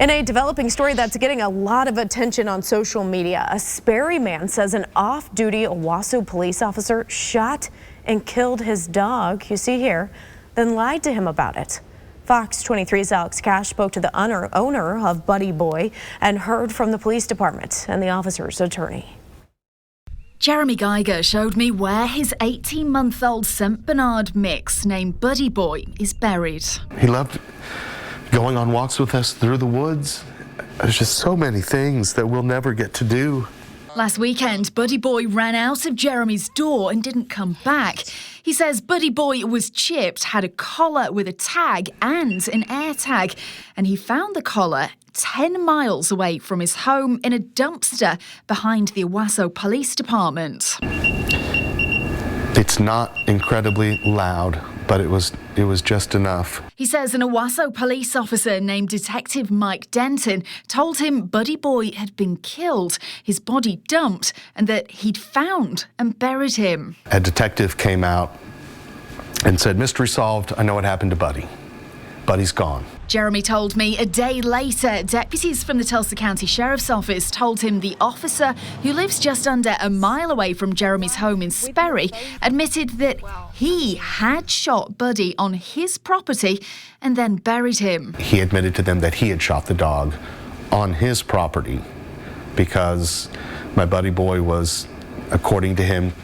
In a developing story that's getting a lot of attention on social media, a Sperry man says an off-duty Owasso police officer shot and killed his dog, you see here, then lied to him about it. Fox 23's Alex Cash spoke to the owner of Buddy Boy and heard from the police department and the officer's attorney. Jeremy Geiger showed me where his 18-month-old St. Bernard mix named Buddy Boy is buried. He loved going on walks with us through the woods. There's just so many things that we'll never get to do. Last weekend, Buddy Boy ran out of Jeremy's door and didn't come back. He says Buddy Boy was chipped, had a collar with a tag and an air tag, and he found the collar 10 miles away from his home in a dumpster behind the Owasso Police Department. It's not incredibly loud, but it was just enough. He says an Owasso police officer named Detective Mike Denton told him Buddy Boy had been killed, his body dumped, and that he'd found and buried him. A detective came out and said, "Mystery solved. I know what happened to Buddy. Buddy's gone." Jeremy told me a day later, deputies from the Tulsa County Sheriff's Office told him the officer, who lives just under a mile away from Jeremy's home in Sperry, admitted that he had shot Buddy on his property and then buried him. He admitted to them that he had shot the dog on his property because my Buddy Boy was, according to him,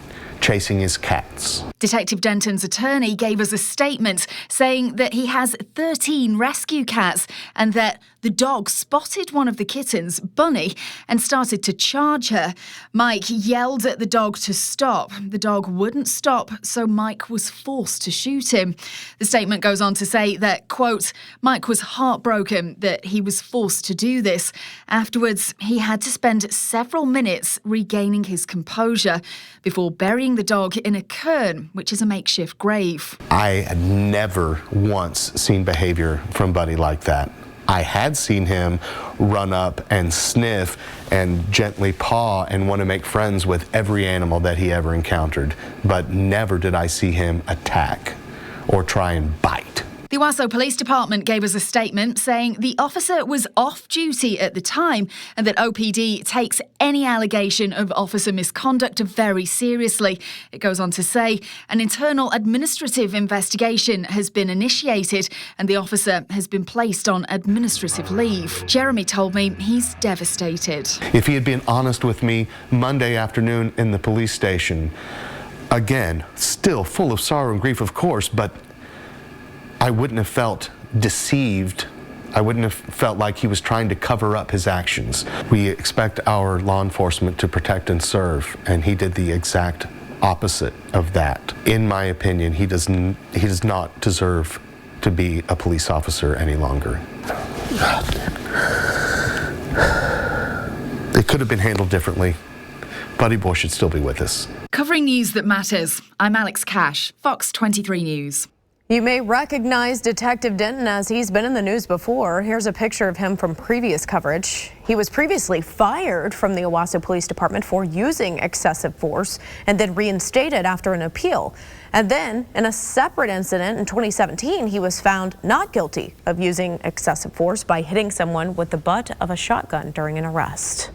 chasing his cats. Detective Denton's attorney gave us a statement saying that he has 13 rescue cats and that the dog spotted one of the kittens, Bunny, and started to charge her. Mike yelled at the dog to stop. The dog wouldn't stop, so Mike was forced to shoot him. The statement goes on to say that, quote, Mike was heartbroken that he was forced to do this. Afterwards, he had to spend several minutes regaining his composure before burying the dog in a cairn, which is a makeshift grave. I had never once seen behavior from Buddy like that. I had seen him run up and sniff and gently paw and want to make friends with every animal that he ever encountered, but never did I see him attack or try and bite. The Owasso Police Department gave us a statement saying the officer was off duty at the time and that OPD takes any allegation of officer misconduct very seriously. It goes on to say an internal administrative investigation has been initiated and the officer has been placed on administrative leave. Jeremy told me he's devastated. If he had been honest with me Monday afternoon in the police station, again, still full of sorrow and grief, of course, but I wouldn't have felt deceived. I wouldn't have felt like he was trying to cover up his actions. We expect our law enforcement to protect and serve, and he did the exact opposite of that. In my opinion, he does not deserve to be a police officer any longer. It could have been handled differently. Buddy Boy should still be with us. Covering news that matters, I'm Alex Cash, Fox 23 News. You may recognize Detective Denton as he's been in the news before. Here's a picture of him from previous coverage. He was previously fired from the Owasso Police Department for using excessive force and then reinstated after an appeal. And then in a separate incident in 2017, he was found not guilty of using excessive force by hitting someone with the butt of a shotgun during an arrest.